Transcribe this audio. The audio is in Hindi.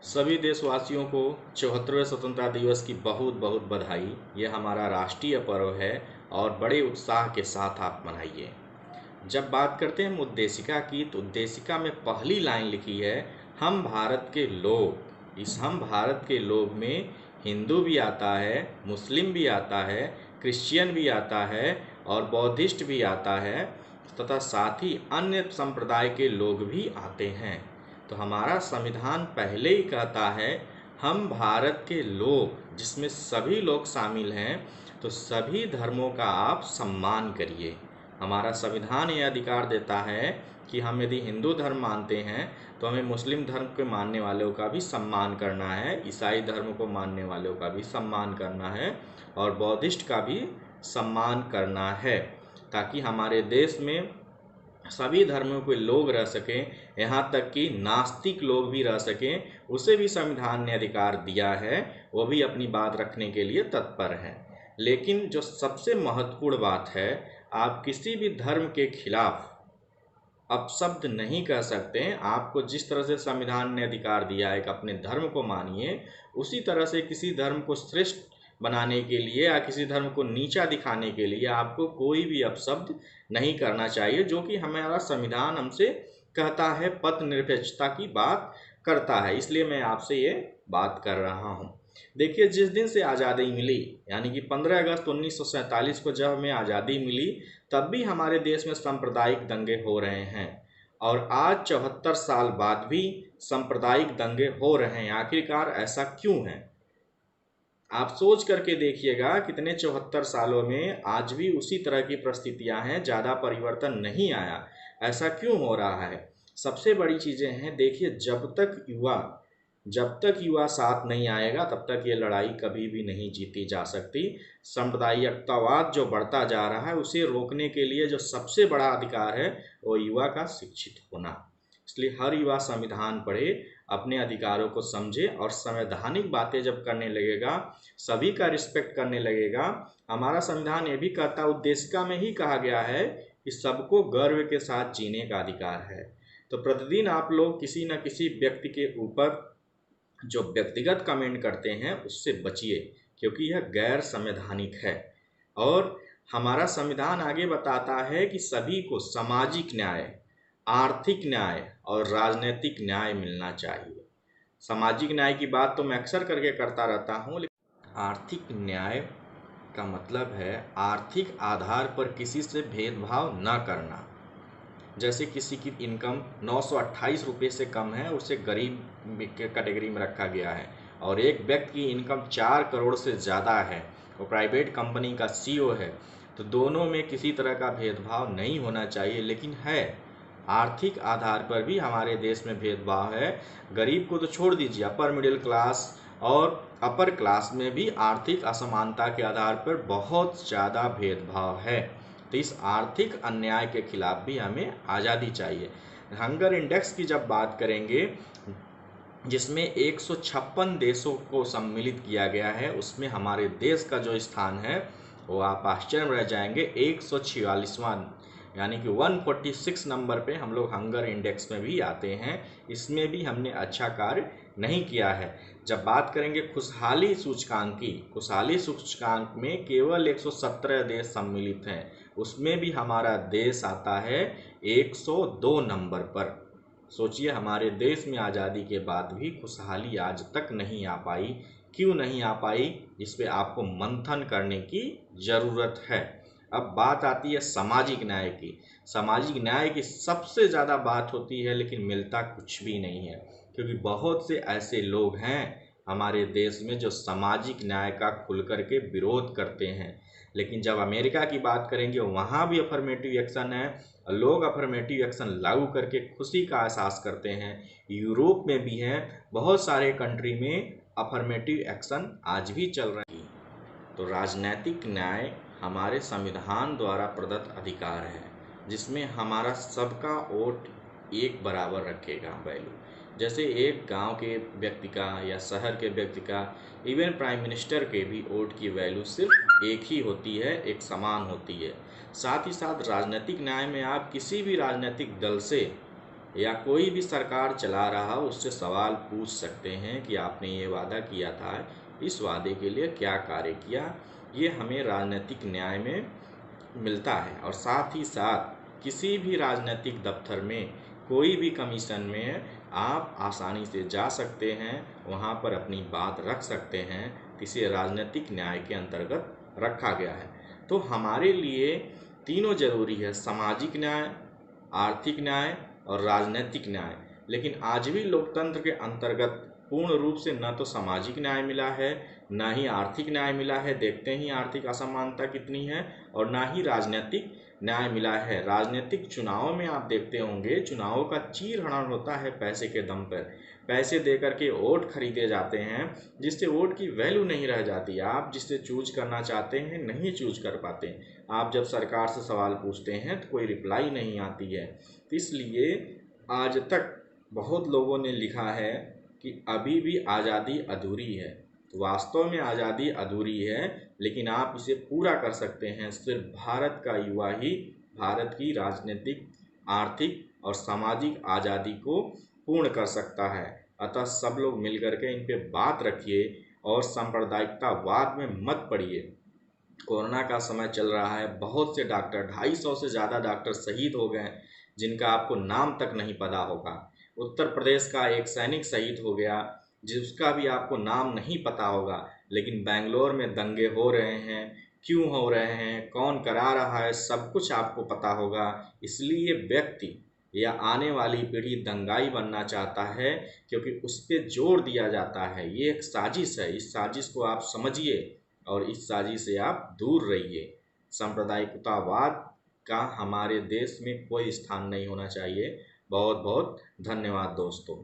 सभी देशवासियों को 74वें स्वतंत्रता दिवस की बहुत बहुत बधाई। ये हमारा राष्ट्रीय पर्व है और बड़े उत्साह के साथ आप मनाइए। जब बात करते हैं उद्देशिका की, तो उद्देशिका में पहली लाइन लिखी है, हम भारत के लोग। इस हम भारत के लोग में हिंदू भी आता है, मुस्लिम भी आता है, क्रिश्चियन भी आता है और बौद्धिस्ट भी आता है तथा साथ ही अन्य संप्रदाय के लोग भी आते हैं। तो हमारा संविधान पहले ही कहता है, हम भारत के लोग, जिसमें सभी लोग शामिल हैं, तो सभी धर्मों का आप सम्मान करिए। हमारा संविधान ये अधिकार देता है कि हम यदि हिंदू धर्म मानते हैं तो हमें मुस्लिम धर्म के मानने वालों का भी सम्मान करना है, ईसाई धर्म को मानने वालों का भी सम्मान करना है और बौद्धिस्ट का भी सम्मान करना है, ताकि हमारे देश में सभी धर्मों के लोग रह सकें, यहाँ तक कि नास्तिक लोग भी रह सकें। उसे भी संविधान ने अधिकार दिया है, वो भी अपनी बात रखने के लिए तत्पर है। लेकिन जो सबसे महत्वपूर्ण बात है, आप किसी भी धर्म के खिलाफ अपशब्द नहीं कह सकते हैं। आपको जिस तरह से संविधान ने अधिकार दिया है कि अपने धर्म को मानिए, उसी तरह से किसी धर्म को श्रेष्ठ बनाने के लिए या किसी धर्म को नीचा दिखाने के लिए आपको कोई भी अपशब्द नहीं करना चाहिए, जो कि हमारा संविधान हमसे कहता है, पथ निरपेक्षता की बात करता है। इसलिए मैं आपसे ये बात कर रहा हूँ। देखिए, जिस दिन से आज़ादी मिली, यानी कि 15 अगस्त 1947 को जब हमें आज़ादी मिली, तब भी हमारे देश में सांप्रदायिक दंगे हो रहे हैं और आज 74 साल बाद भी सांप्रदायिक दंगे हो रहे हैं। आखिरकार ऐसा क्यों है? आप सोच करके देखिएगा, कितने 74 सालों में आज भी उसी तरह की परिस्थितियां हैं, ज़्यादा परिवर्तन नहीं आया। ऐसा क्यों हो रहा है? सबसे बड़ी चीज़ें हैं। देखिए, जब तक युवा साथ नहीं आएगा, तब तक ये लड़ाई कभी भी नहीं जीती जा सकती। सांप्रदायिकतावाद जो बढ़ता जा रहा है, उसे रोकने के लिए जो सबसे बड़ा अधिकार है, वो युवा का शिक्षित होना। इसलिए हर युवा संविधान पढ़े, अपने अधिकारों को समझे और संवैधानिक बातें जब करने लगेगा, सभी का रिस्पेक्ट करने लगेगा। हमारा संविधान ये भी कहता, उद्देशिका में ही कहा गया है कि सबको गर्व के साथ जीने का अधिकार है। तो प्रतिदिन आप लोग किसी न किसी व्यक्ति के ऊपर जो व्यक्तिगत कमेंट करते हैं, उससे बचिए, क्योंकि यह गैर संवैधानिक है। और हमारा संविधान आगे बताता है कि सभी को सामाजिक न्याय, आर्थिक न्याय और राजनीतिक न्याय मिलना चाहिए। सामाजिक न्याय की बात तो मैं अक्सर करके करता रहता हूँ, लेकिन आर्थिक न्याय का मतलब है आर्थिक आधार पर किसी से भेदभाव न करना। जैसे किसी की इनकम 928 रुपये से कम है, उसे गरीब के कैटेगरी में रखा गया है, और एक व्यक्ति की इनकम 4 करोड़ से ज़्यादा है, वो प्राइवेट कंपनी का सीईओ है, तो दोनों में किसी तरह का भेदभाव नहीं होना चाहिए। लेकिन है, आर्थिक आधार पर भी हमारे देश में भेदभाव है। गरीब को तो छोड़ दीजिए, अपर मिडिल क्लास और अपर क्लास में भी आर्थिक असमानता के आधार पर बहुत ज़्यादा भेदभाव है। तो इस आर्थिक अन्याय के खिलाफ भी हमें आज़ादी चाहिए। हंगर इंडेक्स की जब बात करेंगे, जिसमें 156 देशों को सम्मिलित किया गया है, उसमें हमारे देश का जो स्थान है, वो आप आश्चर्य में रह जाएंगे, 146वां, यानी कि 146 नंबर पे हम लोग हंगर इंडेक्स में भी आते हैं। इसमें भी हमने अच्छा कार्य नहीं किया है। जब बात करेंगे खुशहाली सूचकांक की, खुशहाली सूचकांक में केवल 117 देश सम्मिलित हैं, उसमें भी हमारा देश आता है 102 नंबर पर। सोचिए, हमारे देश में आज़ादी के बाद भी खुशहाली आज तक नहीं आ पाई। क्यों नहीं आ पाई? इस पे आपको मंथन करने की ज़रूरत है। अब बात आती है सामाजिक न्याय की। सामाजिक न्याय की सबसे ज़्यादा बात होती है, लेकिन मिलता कुछ भी नहीं है, क्योंकि बहुत से ऐसे लोग हैं हमारे देश में जो सामाजिक न्याय का खुल कर के विरोध करते हैं। लेकिन जब अमेरिका की बात करेंगे, वहाँ भी अफर्मेटिव एक्शन है, लोग अफर्मेटिव एक्शन लागू करके खुशी का एहसास करते हैं। यूरोप में भी है, बहुत सारे कंट्री में अफर्मेटिव एक्शन आज भी चल रही है। तो राजनैतिक न्याय हमारे संविधान द्वारा प्रदत्त अधिकार है, जिसमें हमारा सबका वोट एक बराबर रखेगा वैल्यू। जैसे एक गांव के व्यक्ति का या शहर के व्यक्ति का, इवन प्राइम मिनिस्टर के भी वोट की वैल्यू सिर्फ एक ही होती है, एक समान होती है। साथ ही साथ राजनीतिक न्याय में आप किसी भी राजनीतिक दल से या कोई भी सरकार चला रहा उससे सवाल पूछ सकते हैं कि आपने ये वादा किया था, इस वादे के लिए क्या कार्य किया। ये हमें राजनीतिक न्याय में मिलता है। और साथ ही साथ किसी भी राजनीतिक दफ्तर में, कोई भी कमीशन में आप आसानी से जा सकते हैं, वहाँ पर अपनी बात रख सकते हैं। इसे राजनीतिक न्याय के अंतर्गत रखा गया है। तो हमारे लिए तीनों जरूरी है, सामाजिक न्याय, आर्थिक न्याय और राजनीतिक न्याय। लेकिन आज भी लोकतंत्र के अंतर्गत पूर्ण रूप से न तो सामाजिक न्याय मिला है, ना ही आर्थिक न्याय मिला है, देखते ही आर्थिक असमानता कितनी है, और ना ही राजनीतिक न्याय मिला है। राजनीतिक चुनाव में आप देखते होंगे, चुनावों का चीर हरण होता है पैसे के दम पर। पैसे दे करके वोट खरीदे जाते हैं, जिससे वोट की वैल्यू नहीं रह जाती। आप जिससे चूज करना चाहते हैं नहीं चूज कर पाते। आप जब सरकार से सवाल पूछते हैं तो कोई रिप्लाई नहीं आती है। तो इसलिए आज तक बहुत लोगों ने लिखा है कि अभी भी आज़ादी अधूरी है। वास्तव में आज़ादी अधूरी है, लेकिन आप इसे पूरा कर सकते हैं। सिर्फ भारत का युवा ही भारत की राजनीतिक, आर्थिक और सामाजिक आज़ादी को पूर्ण कर सकता है। अतः सब लोग मिल करके इन पे बात रखिए और सांप्रदायिकतावाद में मत पड़िए। कोरोना का समय चल रहा है, बहुत से डॉक्टर, 250 से ज़्यादा डॉक्टर शहीद हो गए, जिनका आपको नाम तक नहीं पता होगा। उत्तर प्रदेश का एक सैनिक शहीद हो गया, जिसका भी आपको नाम नहीं पता होगा। लेकिन बेंगलोर में दंगे हो रहे हैं, क्यों हो रहे हैं, कौन करा रहा है, सब कुछ आपको पता होगा। इसलिए व्यक्ति या आने वाली पीढ़ी दंगाई बनना चाहता है, क्योंकि उस पर जोर दिया जाता है। ये एक साजिश है, इस साजिश को आप समझिए और इस साजिश से आप दूर रहिए। सांप्रदायिकतावाद का हमारे देश में कोई स्थान नहीं होना चाहिए। बहुत बहुत धन्यवाद दोस्तों।